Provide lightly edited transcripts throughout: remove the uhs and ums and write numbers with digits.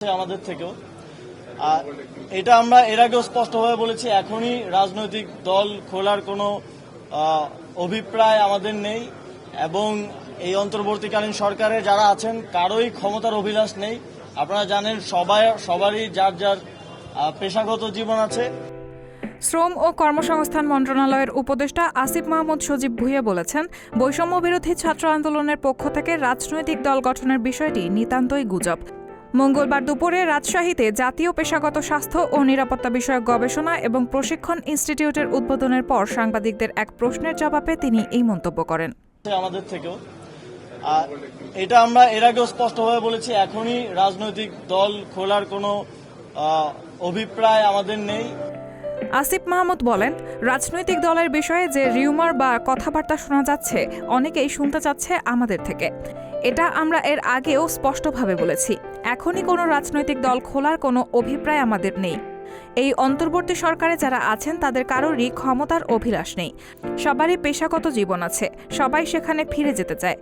আমাদের থেকেও এটা আমরা এর আগেও স্পষ্টভাবে বলেছি, এখনই রাজনৈতিক দল খোলার কোনো অভিপ্রায় আমাদের নেই এবং এই অন্তর্বর্তীকালীন সরকারে যারা আছেন কারোই ক্ষমতার অভিলাষ নেই। আপনারা জানেন সবারই যার যার পেশাগত জীবন আছে। শ্রম ও কর্মসংস্থান মন্ত্রণালয়ের উপদেষ্টা আসিফ মাহমুদ সজীব ভুঁইয়া বলেছেন, বৈষম্য বিরোধী ছাত্র আন্দোলনের পক্ষ থেকে রাজনৈতিক দল গঠনের বিষয়টি নিতান্তই গুজব। মঙ্গলবার দুপুরে রাজশাহীতে জাতীয় পেশাগত স্বাস্থ্য ও নিরাপত্তা বিষয়ক গবেষণা এবং প্রশিক্ষণ ইনস্টিটিউটের উদ্বোধনের পর সাংবাদিকদের এক প্রশ্নের জবাবে তিনি এই মন্তব্য করেন। আমাদের থেকেও এটা আমরা এর আগেও স্পষ্টভাবে বলেছি, এখনই রাজনৈতিক দল খোলার কোনো অভিপ্রায় আমাদের নেই। আসিফ মাহমুদ বলেন, রাজনৈতিক দলের বিষয়ে যে রিউমার বা কথাবার্তা শোনা যাচ্ছে অনেকেই শুনতে চাচ্ছে আমাদের থেকে। এটা আমরা এর আগেও স্পষ্টভাবে বলেছি, এখনই কোনো রাজনৈতিক দল খোলার কোনো অভিপ্রায় আমাদের নেই। এই অন্তর্বর্তী সরকারে যারা আছেন তাদের কারোরই ক্ষমতার অভিলাষ নেই। সবারই পেশাগত জীবন আছে, সবাই সেখানে ফিরে যেতে চায়।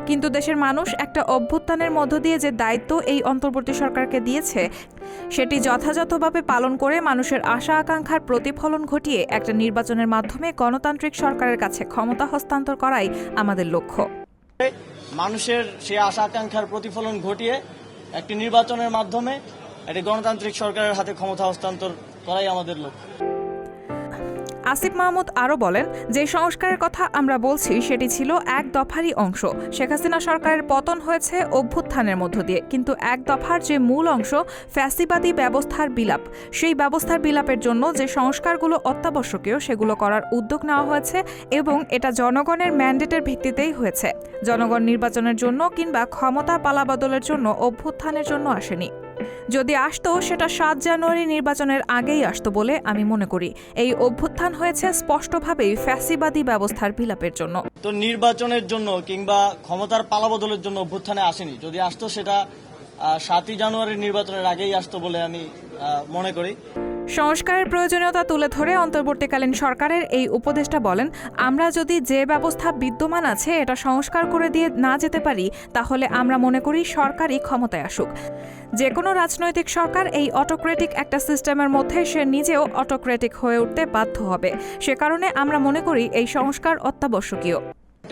কিন্তু দেশের মানুষ একটা অভ্যুত্থানের মধ্য দিয়ে যে দায়িত্ব এই অন্তর্বর্তী সরকারকে দিয়েছে সেটি যথাযথভাবে পালন করে মানুষের আশা আকাঙ্ক্ষার প্রতিফলন ঘটিয়ে একটা নির্বাচনের মাধ্যমে গণতান্ত্রিক সরকারের কাছে ক্ষমতা হস্তান্তর করাই আমাদের লক্ষ্য। মানুষের সেই আশা আকাঙ্ক্ষার প্রতিফলন ঘটিয়ে একটি নির্বাচনের মাধ্যমে একটি গণতান্ত্রিক সরকারের হাতে ক্ষমতা হস্তান্তর করাই আমাদের লক্ষ্য। আসিফ মাহমুদ আরও বলেন, যে সংস্কারের কথা আমরা বলছি সেটি ছিল এক দফারই অংশ। শেখ হাসিনা সরকারের পতন হয়েছে অভ্যুত্থানের মধ্য দিয়ে, কিন্তু এক দফার যে মূল অংশ ফ্যাসিবাদী ব্যবস্থার বিলাপ, সেই ব্যবস্থার বিলাপের জন্য যে সংস্কারগুলো অত্যাবশ্যকীয় সেগুলো করার উদ্যোগ নেওয়া হয়েছে এবং এটা জনগণের ম্যান্ডেটের ভিত্তিতেই হয়েছে। জনগণ নির্বাচনের জন্য কিংবা ক্ষমতা পালাবদলের জন্য অভ্যুত্থানের জন্য আসেনি। যদি আসতো সেটা 7 জানুয়ারি নির্বাচনের আগেই আসতো বলে আমি মনে করি। এই অভ্যুত্থান হয়েছে স্পষ্টভাবেই ফ্যাসিবাদী ব্যবস্থার বিলাপের জন্য। তো নির্বাচনের জন্য কিংবা ক্ষমতার পালাবদলের জন্য অভ্যুত্থানে আসেনি। যদি আসতো সেটা 7 জানুয়ারির নির্বাচনের আগেই আসতো বলে আমি মনে করি। সংস্কারের প্রয়োজনীয়তা তুলে ধরে অন্তর্বর্তীকালীন সরকারের এই উপদেষ্টা বলেন, আমরা যদি যে ব্যবস্থা বিদ্যমান আছে এটা সংস্কার করে দিয়ে না যেতে পারি তাহলে আমরা মনে করি সরকারই ক্ষমতায় আসুক। যে কোনো রাজনৈতিক সরকার এই অটোক্রেটিক একটা সিস্টেমের মধ্যে সে নিজেও অটোক্রেটিক হয়ে উঠতে বাধ্য হবে। সে কারণে আমরা মনে করি এই সংস্কার অত্যাবশ্যকীয়।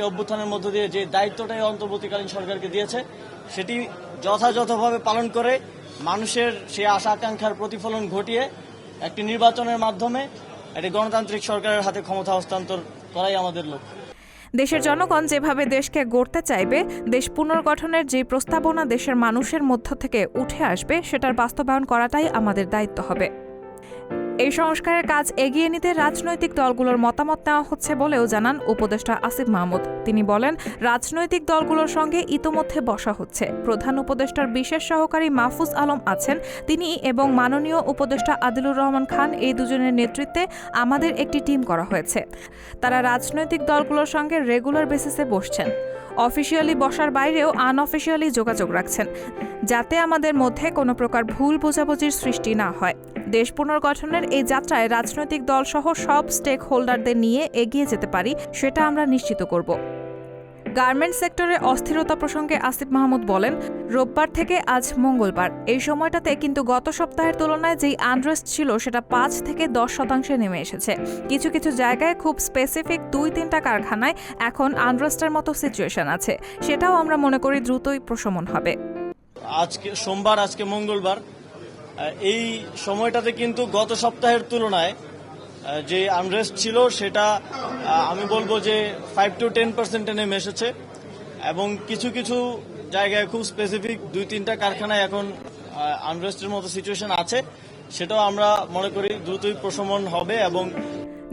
অভ্যুত্থানের মধ্য দিয়ে যে দায়িত্বটাই অন্তর্বর্তীকালীন সরকারকে দিয়েছে সেটি যথাযথভাবে পালন করে মানুষের সেই আশা আকাঙ্ক্ষার প্রতিফলন ঘটিয়ে একটি নির্বাচনের মাধ্যমে একটি গণতান্ত্রিক সরকারের হাতে ক্ষমতা হস্তান্তর করাই আমাদের লক্ষ্য। দেশের জনগণ যেভাবে দেশকে গড়তে চাইবে, দেশ পুনর্গঠনের যে প্রস্তাবনা দেশের মানুষের মধ্য থেকে উঠে আসবে সেটার বাস্তবায়ন করাটাই আমাদের দায়িত্ব হবে। এই সংস্কারের কাজ এগিয়ে নিতে রাজনৈতিক দলগুলোর মতামত নেওয়া হচ্ছে বলেও জানান উপদেষ্টা আসিফ মাহমুদ। তিনি বলেন, রাজনৈতিক দলগুলোর সঙ্গে ইতোমধ্যে বসা হচ্ছে। প্রধান উপদেষ্টার বিশেষ সহকারী মাহফুজ আলম আছেন, তিনি এবং মাননীয় উপদেষ্টা আদিলুর রহমান খান এই দুজনের নেতৃত্বে আমাদের একটি টিম করা হয়েছে। তারা রাজনৈতিক দলগুলোর সঙ্গে রেগুলার বেসিসে বসছেন। অফিসিয়ালি বসার বাইরেও আনঅফিসিয়ালি যোগাযোগ রাখছেন, যাতে আমাদের মধ্যে কোনো প্রকার ভুল বোঝাবুঝির সৃষ্টি না হয়। দেশ পুনর্গঠনের এই যাত্রায় রাজনৈতিক দলসহ সব স্টেক হোল্ডারদের নিয়ে এগিয়ে যেতে পারি সেটা আমরা নিশ্চিত করব। গার্মেন্টস সেক্টরে অস্থিরতা প্রসঙ্গে আসিফ মাহমুদ বলেন, রোববার থেকে আজ মঙ্গলবার এই সময়টাতে কিন্তু গত সপ্তাহের তুলনায় যেই আনরেস্ট ছিল সেটা 5 থেকে 10% নেমে এসেছে। কিছু কিছু জায়গায় খুব স্পেসিফিক 2-3টা কারখানায় এখন আনরেস্টের মতো সিচুয়েশন আছে। সেটাও আমরা মনে করি দ্রুতই প্রশমন হবে। আজকে সোমবার, আজকে মঙ্গলবার, এই সময়টাতে কিন্তু গত সপ্তাহের তুলনায় যে আনরেস্ট ছিল সেটা আমি বলবো যে 5 to 10% নেমে এসেছে এবং কিছু কিছু জায়গায় খুব স্পেসিফিক 2-3টা কারখানায় এখন আনরেস্টের মতো সিচুয়েশন আছে। সেটাও আমরা মনে করি দ্রুতই প্রশমন হবে। এবং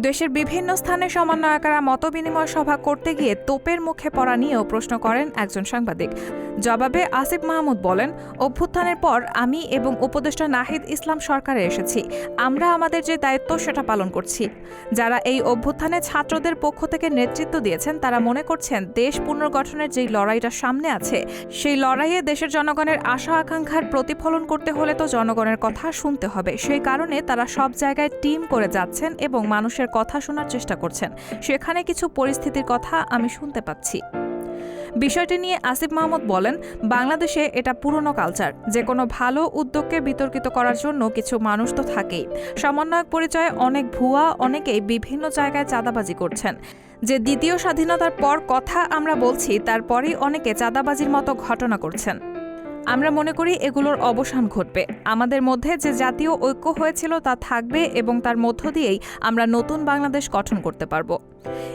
দেশের বিভিন্ন স্থানে সমন্বয়করা মতবিনিময় সভা করতে গিয়ে তোপের মুখে পড়া নিয়েও প্রশ্ন করেন একজন সাংবাদিক। জবাবে আসিফ মাহমুদ বলেন, অভ্যুত্থানের পর আমি এবং উপদেষ্টা নাহিদ ইসলাম সরকারে এসেছি। আমরা আমাদের যে দায়িত্ব সেটা পালন করছি। যারা এই অভ্যুত্থানে ছাত্রদের পক্ষ থেকে নেতৃত্ব দিয়েছেন তারা মনে করছেন দেশ পুনর্গঠনের যেই লড়াইটা সামনে আছে সেই লড়াইয়ে দেশের জনগণের আশা আকাঙ্ক্ষার প্রতিফলন করতে হলে তো জনগণের কথা শুনতে হবে। সেই কারণে তারা সব জায়গায় টিম করে যাচ্ছেন এবং মানুষের কথা শোনার চেষ্টা করছেন। সেখানে কিছু পরিস্থিতির কথা আমি শুনতে পাচ্ছি। বিষয়টি নিয়ে আসিফ মাহমুদ বলেন, বাংলাদেশে এটা পুরনো কালচার। যে কোনো ভালো উদ্যোগকে বিতর্কিত করার জন্য কিছু মানুষ তো থাকেই। সমন্বয়ক পরিচয়ে অনেক ভুয়া, অনেকেই বিভিন্ন জায়গায় চাঁদাবাজি করছেন। যে দ্বিতীয় স্বাধীনতার পর কথা আমরা বলছি, তারপরই অনেকে চাঁদাবাজির মতো ঘটনা করছেন। আমরা মনে করি এগুলোর অবসান ঘটবে। আমাদের মধ্যে যে জাতীয় ঐক্য হয়েছিল তা থাকবে এবং তার মধ্য দিয়েই আমরা নতুন বাংলাদেশ গঠন করতে পারব।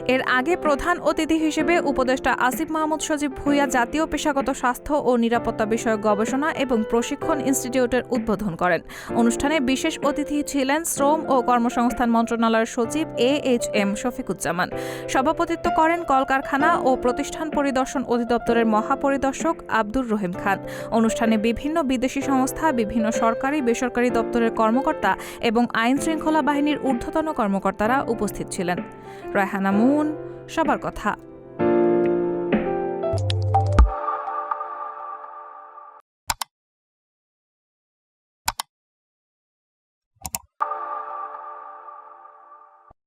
এর আগে প্রধান অতিথি হিসেবে উপদেষ্টা আসিফ মাহমুদ সজীব ভুঁইয়া জাতীয় পেশাগত স্বাস্থ্য ও নিরাপত্তা বিষয়ক গবেষণা এবং প্রশিক্ষণ ইনস্টিটিউটের উদ্বোধন করেন। অনুষ্ঠানে বিশেষ অতিথি ছিলেন শ্রম ও কর্মসংস্থান মন্ত্রণালয়ের সচিব AHM শফিকুজ্জামান। সভাপতিত্ব করেন কলকারখানা ও প্রতিষ্ঠান পরিদর্শন অধিদপ্তরের মহাপরিদর্শক আব্দুর রহিম খান। অনুষ্ঠানে বিভিন্ন বিদেশি সংস্থা, বিভিন্ন সরকারি বেসরকারি দপ্তরের কর্মকর্তা এবং আইন শৃঙ্খলা বাহিনীর ঊর্ধ্বতন কর্মকর্তারা উপস্থিত ছিলেন। রায়হানা মুন, সবার কথা।